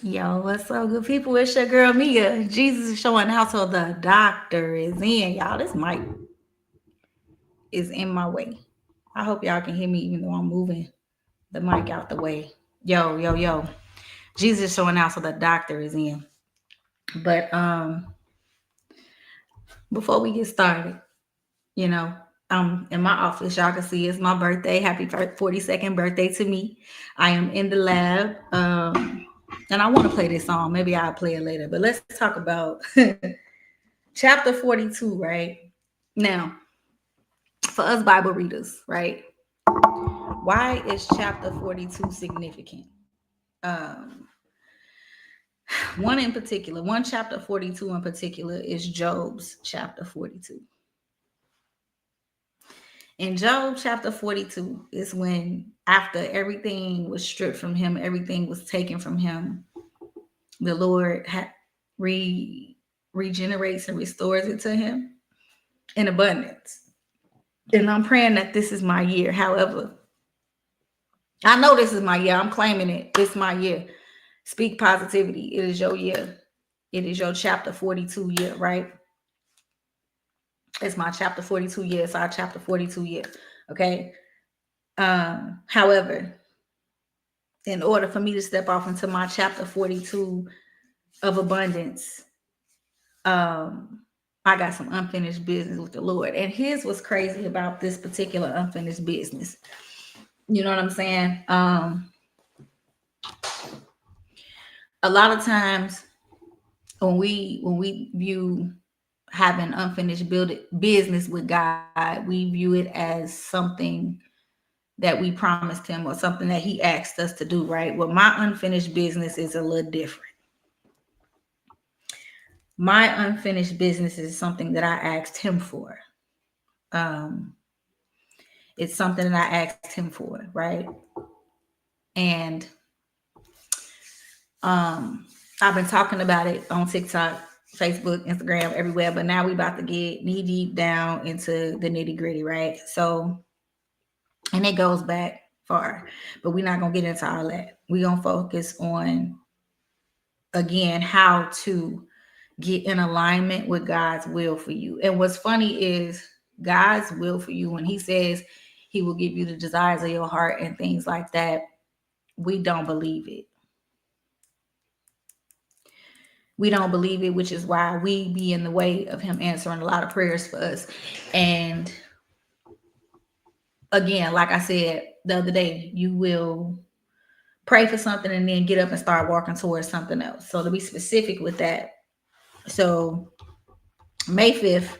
Yo, what's up, good people? It's your girl Mia. Jesus is showing out, so the doctor is in. Y'all, this mic is in my way. I hope y'all can hear me even though I'm moving the mic out the way. Yo, yo, yo. Jesus is showing out, so the doctor is in. But before we get started, you know, in my office. Y'all can see it's my birthday. Happy 42nd birthday to me. I am in the lab. And I want to play this song. Maybe I'll play it later. But let's talk about chapter 42, right? Now, for us Bible readers, right? Why is chapter 42 significant? Um, one chapter 42 in particular is Job's chapter 42. In Job chapter 42 is when, after everything was stripped from him, everything was taken from him, the Lord regenerates and restores it to him in abundance. And I'm praying that this is my year. However, I know this is my year. I'm claiming it. It's my year. Speak positivity. It is your year. It is your chapter 42 year, right? It's my chapter 42 year. It's our chapter 42 year. Okay. However, in order for me to step off into my chapter 42 of abundance, I got some unfinished business with the Lord. And here's what's crazy about this particular unfinished business. You know what I'm saying? A lot of times when we view having unfinished business with God, we view it as something that we promised him or something that he asked us to do, right? Well, my unfinished business is a little different. My unfinished business is something that I asked him for. Um, it's something that I asked him for, right? And I've been talking about it on TikTok, Facebook, Instagram, everywhere, but now we about to get knee deep down into the nitty gritty, right? So, and it goes back far, but we're not gonna get into all that. We're gonna focus on, again, how to get in alignment with God's will for you. And what's funny is God's will for you, when he says he will give you the desires of your heart and things like that, we don't believe it. We don't believe it, which is why we be in the way of him answering a lot of prayers for us. And again, like I said the other day, you will pray for something and then get up and start walking towards something else. So to be specific with that, so May 5th,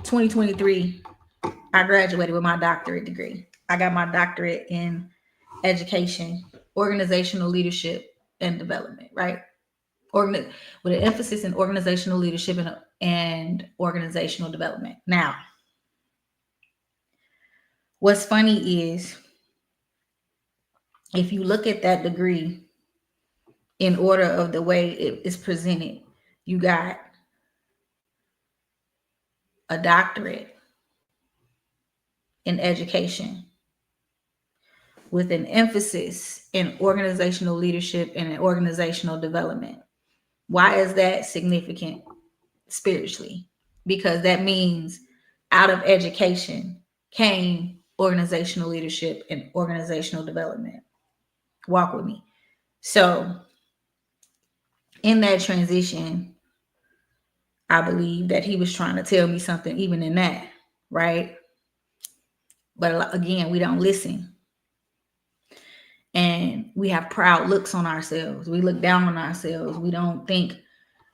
2023, I graduated with my doctorate degree. I got my doctorate in education, organizational leadership, and development, right? With an emphasis in organizational leadership and organizational development. Now, what's funny is if you look at that degree in order of the way it is presented, you got a doctorate in education with an emphasis in organizational leadership and organizational development. Why is that significant spiritually? Because that means out of education came organizational leadership and organizational development. Walk with me. So, in that transition, I believe that he was trying to tell me something, even in that, right? But again, we don't listen. And we have proud looks on ourselves. We look down on ourselves. We don't think,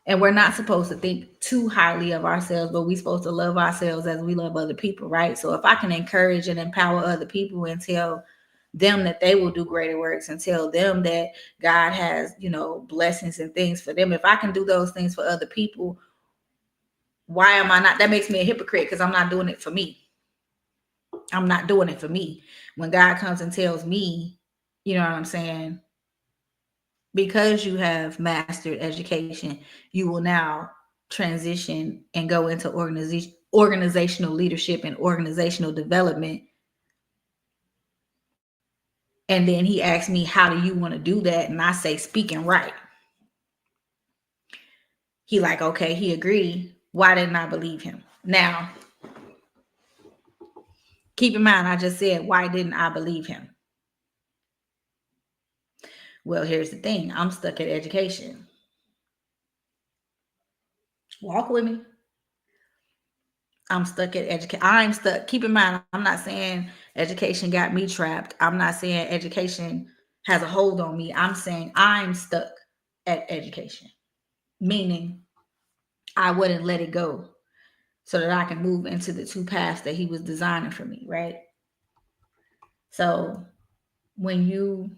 and we're not supposed to think too highly of ourselves, but we're supposed to love ourselves as we love other people, right? So if I can encourage and empower other people and tell them that they will do greater works and tell them that God has, blessings and things for them. If I can do those things for other people, why am I not? That makes me a hypocrite because I'm not doing it for me. I'm not doing it for me. When God comes and tells me, you know what I'm saying? Because you have mastered education, you will now transition and go into organizational leadership and organizational development. And then he asked me, how do you want to do that? And I say, speaking right. He like, okay, he agreed. Why didn't I believe him? Now, keep in mind, I just said, why didn't I believe him? Well, here's the thing. I'm stuck at education. Walk with me. I'm stuck at education. I'm stuck. Keep in mind, I'm not saying education got me trapped. I'm not saying education has a hold on me. I'm saying I'm stuck at education, meaning I wouldn't let it go so that I can move into the two paths that he was designing for me, right? So when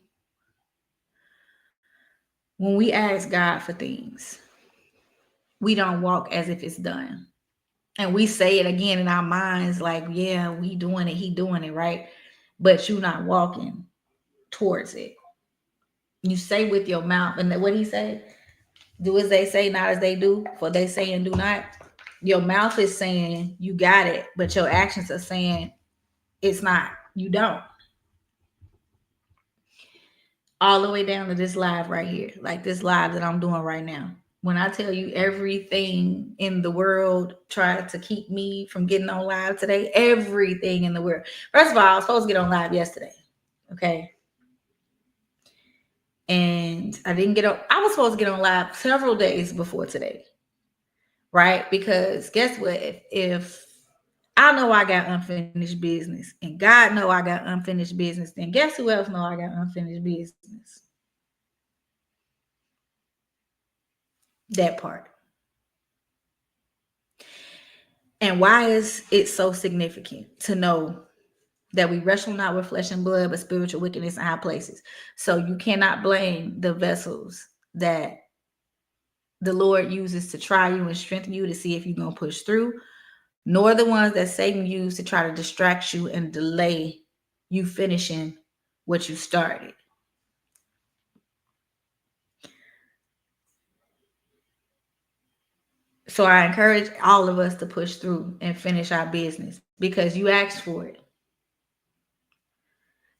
we ask God for things, we don't walk as if it's done. And we say it again in our minds like, yeah, he doing it, right? But you're not walking towards it. You say with your mouth, and what he say? Do as they say, not as they do, for they say and do not. Your mouth is saying you got it, but your actions are saying it's not. You don't. All the way down to this live right here, like this live that I'm doing right now. When I tell you everything in the world tried to keep me from getting on live today, everything in the world. First of all, I was supposed to get on live yesterday. Okay. And I didn't get on. I was supposed to get on live several days before today. Right? Because guess what? If I know I got unfinished business and God know I got unfinished business, then guess who else know I got unfinished business? That part. And why is it so significant to know that we wrestle not with flesh and blood, but spiritual wickedness in high places? So you cannot blame the vessels that the Lord uses to try you and strengthen you to see if you're going to push through, nor the ones that Satan used to try to distract you and delay you finishing what you started. So I encourage all of us to push through and finish our business because you asked for it.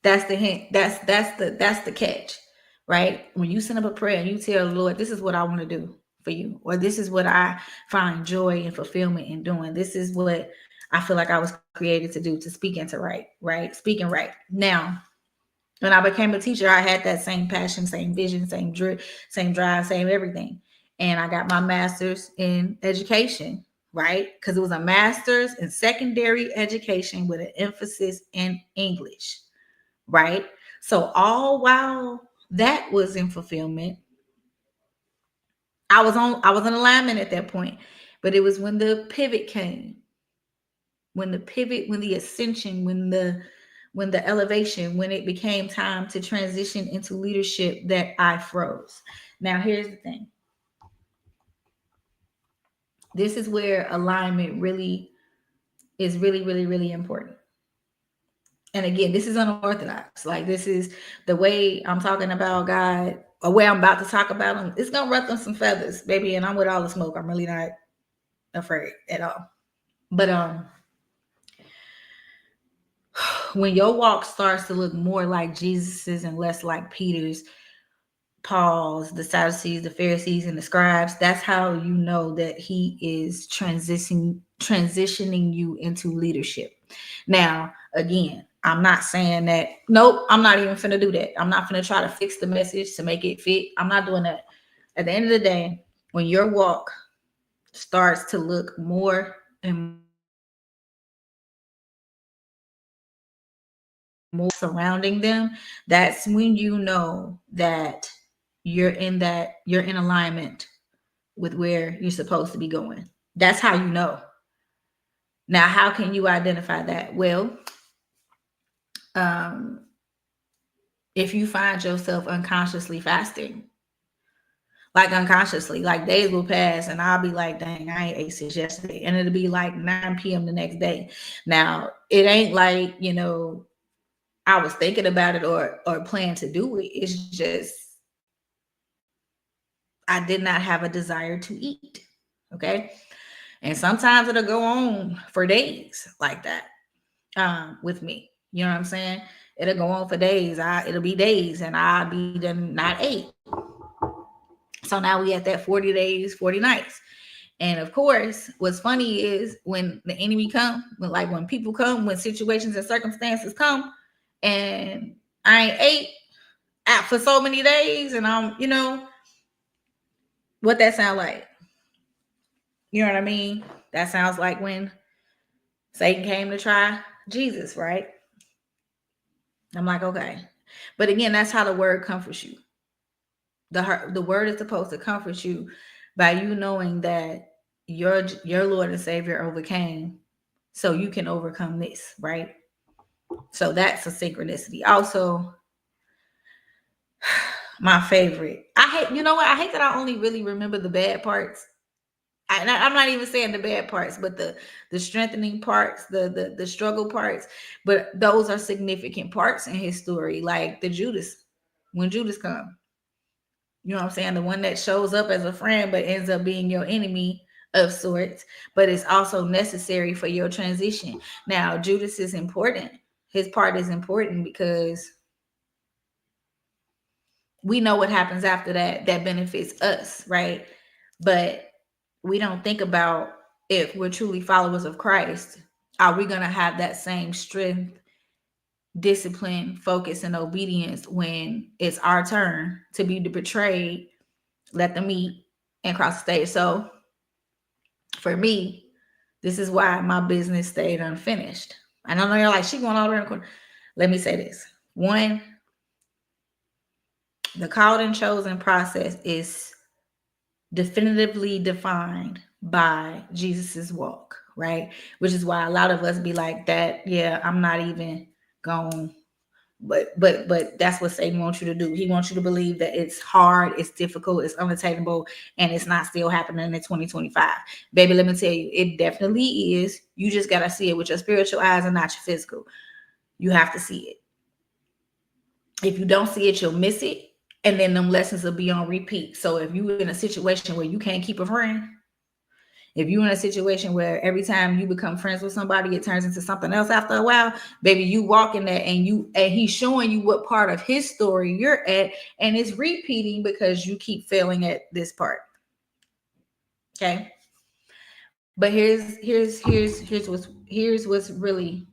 That's the hint. That's the catch, right? When you send up a prayer and you tell the Lord, this is what I want to do for you, or this is what I find joy and fulfillment in doing. This is what I feel like I was created to do, to speak and to write, right? Speaking right. Now, when I became a teacher, I had that same passion, same vision, same drive, same everything. And I got my master's in education, right? Because it was a master's in secondary education with an emphasis in English, right? So all while that was in fulfillment, I was in alignment at that point. But it was when the pivot came, when the ascension, when the elevation, when it became time to transition into leadership, that I froze. Now, here's the thing. This is where alignment really is really important. And again, this is unorthodox. Like, this is the way I'm talking about God, or way I'm about to talk about him. It's gonna ruffle some feathers, baby. And I'm with all the smoke. I'm really not afraid at all. But when your walk starts to look more like Jesus's and less like Peter's, Paul's, the Sadducees, the Pharisees, and the scribes, that's how you know that he is transitioning you into leadership. Now, again, I'm not saying that, nope, I'm not even finna do that. I'm not finna try to fix the message to make it fit. I'm not doing that. At the end of the day, when your walk starts to look more and more surrounding them, that's when you know that you're in alignment with where you're supposed to be going. That's how you know. Now, how can you identify that? Well, if you find yourself unconsciously fasting, like unconsciously, like days will pass and I'll be like, dang, I ain't ate since yesterday. And it'll be like 9 p.m. the next day. Now, it ain't like, I was thinking about it or plan to do it. It's just I did not have a desire to eat. Okay. And sometimes it'll go on for days like that with me. You know what I'm saying? It'll go on for days. It'll be days, and I'll be done not 8. So now we at that 40 days, 40 nights. And of course, what's funny is when the enemy come, when people come, when situations and circumstances come, and I ain't ate out for so many days, and I'm, what that sound like? You know what I mean? That sounds like when Satan came to try Jesus, right? I'm like, okay. But again, that's how the word comforts you. The word is supposed to comfort you by you knowing that your Lord and Savior overcame, so you can overcome this, right? So that's a synchronicity. Also, my favorite. I hate, you know what? I hate that I only really remember the bad parts. I'm not even saying the bad parts, but the strengthening parts, the struggle parts. But those are significant parts in his story, like the Judas, when Judas comes. You know what I'm saying? The one that shows up as a friend but ends up being your enemy of sorts, but it's also necessary for your transition. Now, Judas is important. His part is important because we know what happens after that benefits us, right? But we don't think about, if we're truly followers of Christ, are we going to have that same strength, discipline, focus, and obedience when it's our turn to be betrayed, let them eat, and cross the stage? So for me, this is why my business stayed unfinished. And I know you're like, she going all around the corner. Let me say this. One, the called and chosen process is definitively defined by Jesus's walk, right? Which is why a lot of us be like that. Yeah, I'm not even going. But that's what Satan wants you to do. He wants you to believe that it's hard, it's difficult, it's unattainable, and it's not still happening in 2025. Baby, let me tell you, it definitely is. You just got to see it with your spiritual eyes and not your physical. You have to see it. If you don't see it, you'll miss it. And then them lessons will be on repeat. So if you're in a situation where you can't keep a friend, if you're in a situation where every time you become friends with somebody, it turns into something else after a while, baby, you walk in there and he's showing you what part of his story you're at, and it's repeating because you keep failing at this part. Okay. But here's what's really,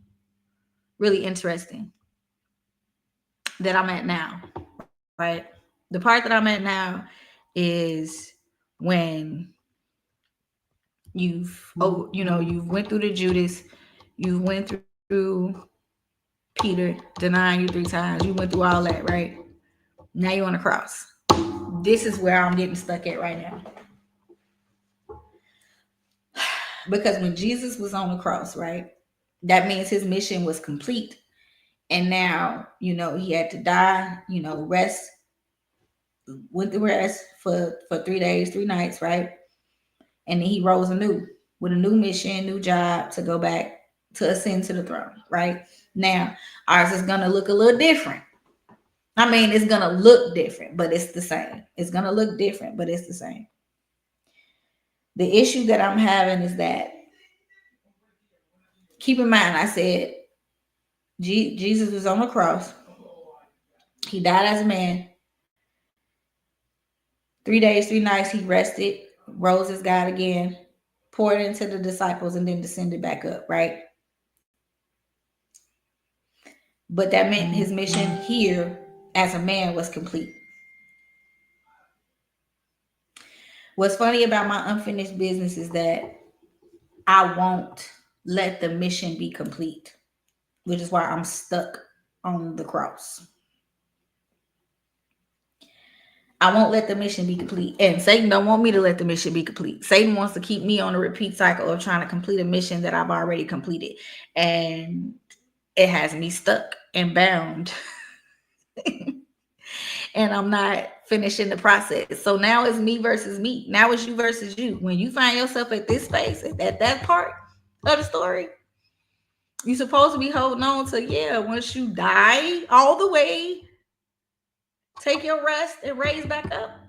really interesting that I'm at now, right? The part that I'm at now is when you've went through the Judas, you went through Peter denying you 3 times, you went through all that, right? Now you're on the cross. This is where I'm getting stuck at right now. Because when Jesus was on the cross, right, that means his mission was complete. And now, he had to die, rest, went to rest for 3 days, 3 nights, right? And then he rose anew with a new mission, new job to go back to ascend to the throne, right? Now, ours is going to look a little different. I mean, it's going to look different, but it's the same. It's going to look different, but it's the same. The issue that I'm having is that, keep in mind, I said Jesus was on the cross. He died as a man. 3 days, 3 nights, he rested, rose as God again, poured into the disciples, and then descended back up, right? But that meant his mission here as a man was complete. What's funny about my unfinished business is that I won't let the mission be complete, which is why I'm stuck on the cross. I won't let the mission be complete. And Satan don't want me to let the mission be complete. Satan wants to keep me on a repeat cycle of trying to complete a mission that I've already completed. And it has me stuck and bound. And I'm not finishing the process. So now it's me versus me. Now it's you versus you. When you find yourself at this space, at that part of the story, you're supposed to be holding on to, once you die all the way, take your rest and raise back up,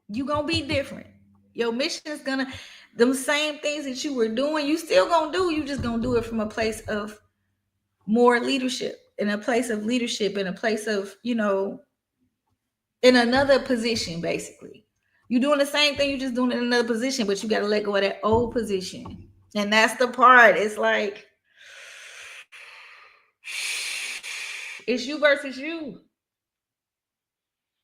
you're going to be different. Your mission is going to, them same things that you were doing, you still going to do. You just going to do it from a place of more leadership in a place of leadership, in a place of, in another position, basically. You're doing the same thing, you're just doing it in another position, but you got to let go of that old position. And that's the part. It's like, it's you versus you.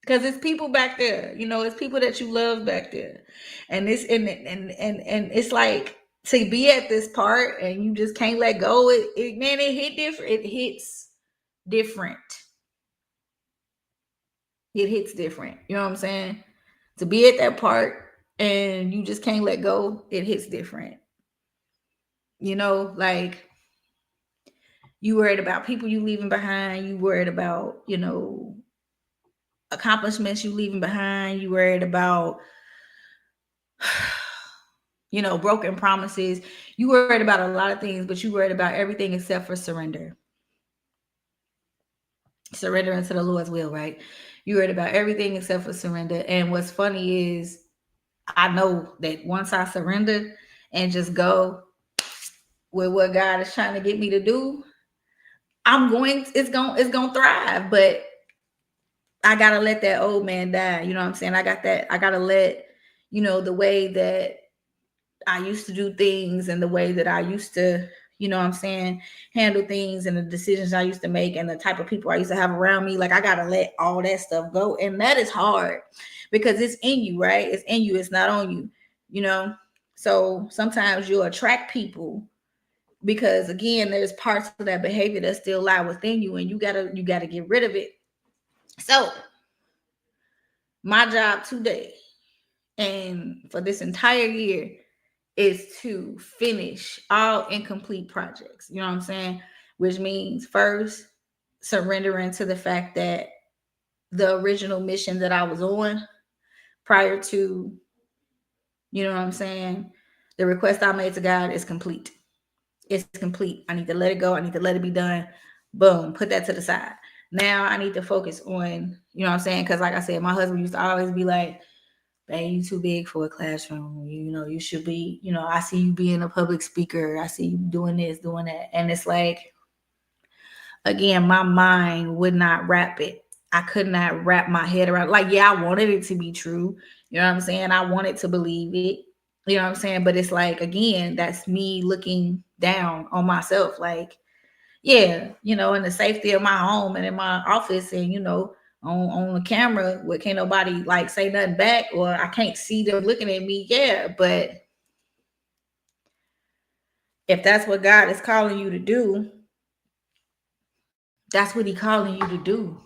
Because it's people back there, it's people that you love back there. And it's and it's like, to be at this part and you just can't let go, man, it hit different. It hits different. It hits different. You know what I'm saying? To be at that part and you just can't let go, it hits different. Like, you worried about people you leaving behind, you worried about, accomplishments you leaving behind, you worried about broken promises, you worried about a lot of things, but you worried about everything except for surrendering into the Lord's will, right? You worried about everything except for surrender. And what's funny is, I know that once I surrender and just go with what God is trying to get me to do, it's going to thrive. But I got to let that old man die. You know what I'm saying? I got to let, the way that I used to do things and the way that I used to, handle things and the decisions I used to make and the type of people I used to have around me. Like, I got to let all that stuff go. And that is hard because it's in you, right? It's in you. It's not on you, So sometimes you'll attract people because, again, there's parts of that behavior that still lie within you, and you gotta get rid of it. So my job today and for this entire year is to finish all incomplete projects. You know what I'm saying? Which means, first, surrendering to the fact that the original mission that I was on prior to, you know what I'm saying, the request I made to God is complete. It's complete. I need to let it go. I need to let it be done. Boom. Put that to the side. Now I need to focus on, you know what I'm saying? Because, like I said, my husband used to always be like, "Babe, you too big for a classroom. You should be, I see you being a public speaker. I see you doing this, doing that." And it's like, again, my mind would not wrap it. I could not wrap my head around. Like, yeah, I wanted it to be true. You know what I'm saying? I wanted to believe it. You know what I'm saying? But it's like, again, that's me looking down on myself. Like, yeah, in the safety of my home and in my office and, on the camera where can't nobody like say nothing back, or I can't see them looking at me. Yeah, but if that's what God is calling you to do, that's what He's calling you to do.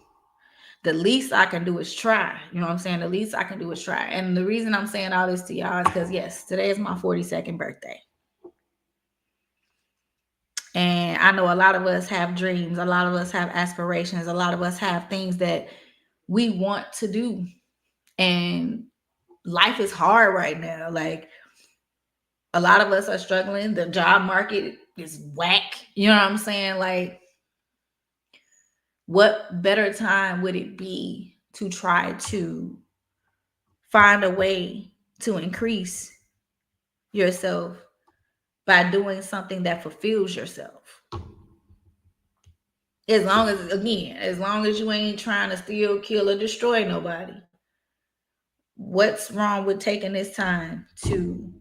The least I can do is try. You know what I'm saying? The least I can do is try. And the reason I'm saying all this to y'all is because, yes, today is my 42nd birthday. And I know a lot of us have dreams. A lot of us have aspirations. A lot of us have things that we want to do. And life is hard right now. Like, a lot of us are struggling. The job market is whack. You know what I'm saying? Like, what better time would it be to try to find a way to increase yourself by doing something that fulfills yourself? As long as you ain't trying to steal, kill, or destroy nobody. What's wrong with taking this time to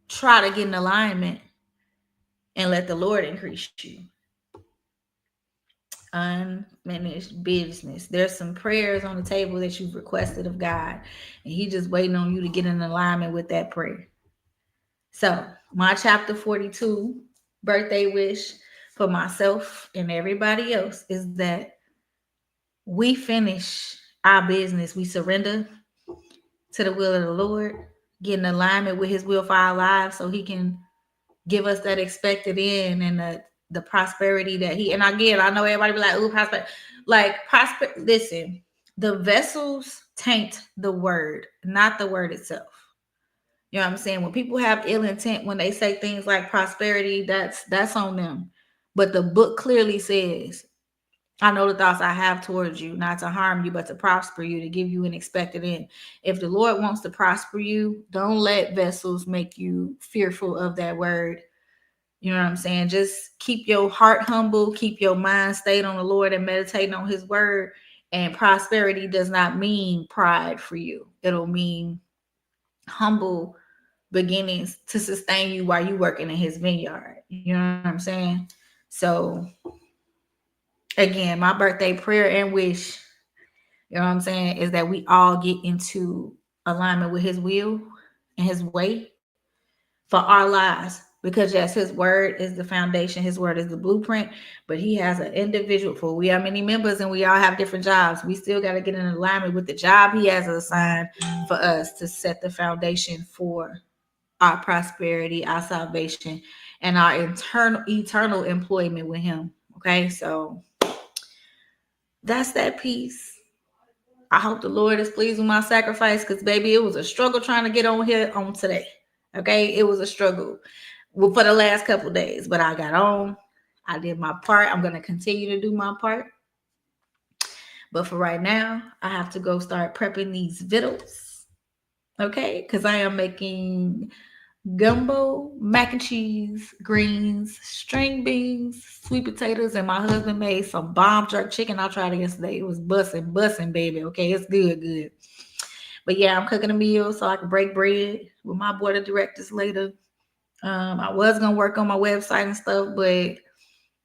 try to get in alignment and let the Lord increase you? Unfinished business. There's some prayers on the table that you've requested of God, and He's just waiting on you to get in alignment with that prayer. So, my chapter 42 birthday wish for myself and everybody else is that we finish our business. We surrender to the will of the Lord, get in alignment with His will for our lives so He can give us that expected end and the prosperity that He, and again, I know everybody be like, "Ooh, prosper." Listen, the vessels taint the word, not the word itself. You know what I'm saying? When people have ill intent, when they say things like prosperity, that's on them. But the book clearly says, "I know the thoughts I have towards you, not to harm you, but to prosper you, to give you an expected end." If the Lord wants to prosper you, don't let vessels make you fearful of that word. You know what I'm saying? Just keep your heart humble, keep your mind stayed on the Lord and meditating on his word. And prosperity does not mean pride for you. It'll mean humble beginnings to sustain you while you working in his vineyard. You know what I'm saying? So again, my birthday prayer and wish, you know what I'm saying, is that we all get into alignment with his will and his way for our lives. Because yes, his word is the foundation, his word is the blueprint, but he has an individual. For we are many members and we all have different jobs. We still got to get in alignment with the job he has assigned for us to set the foundation for our prosperity, our salvation, and our eternal employment with him. Okay, so that's that piece. I hope the Lord is pleased with my sacrifice, because baby, it was a struggle trying to get on here on today. Okay, it was a struggle for the last couple of days, but I got on. I did my part. I'm going to continue to do my part. But for right now, I have to go start prepping these victuals. Okay, because I am making gumbo, mac and cheese, greens, string beans, sweet potatoes, and my husband made some bomb jerk chicken. I tried it yesterday. It was busting, baby. Okay, it's good. But yeah, I'm cooking a meal so I can break bread with my board of directors later. I was gonna work on my website and stuff, but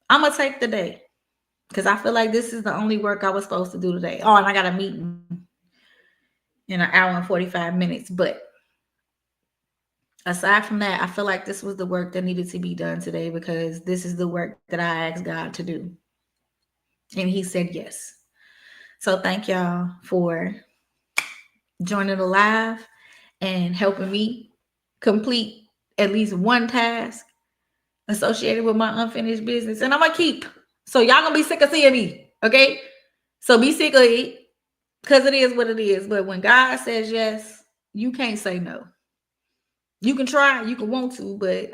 I'm gonna take the day because I feel like this is the only work I was supposed to do today. Oh, and I got a meeting in an hour and 45 minutes. But aside from that, I feel like this was the work that needed to be done today, because this is the work that I asked God to do. And he said yes. So thank y'all for joining the live and helping me complete at least one task associated with my unfinished business. And I'm going to keep. So y'all going to be sick of seeing me. Okay. So be sick of it, because it is what it is. But when God says yes, you can't say no. You can try, you can want to, but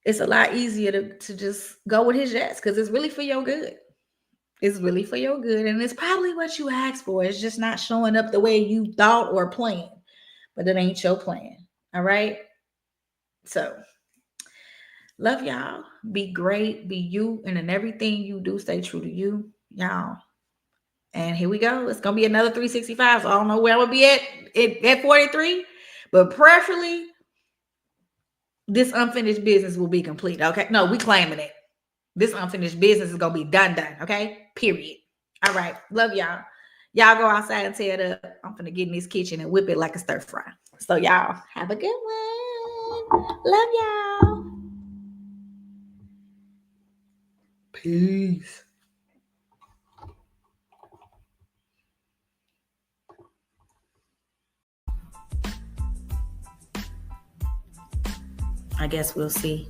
it's a lot easier to just go with his yes, because it's really for your good. It's really for your good. And it's probably what you asked for. It's just not showing up the way you thought or planned. But it ain't your plan. All right. So love y'all. Be great. Be you. And in everything you do, stay true to you. Y'all. And here we go. It's going to be another 365. So I don't know where I'm going to be at 43. But preferably, this unfinished business will be complete. Okay. No, we claiming it. This unfinished business is going to be done. Okay. Period. All right. Love y'all. Y'all go outside and tear it up. I'm going to get in this kitchen and whip it like a stir fry. So y'all have a good one. Love y'all. Peace. I guess we'll see.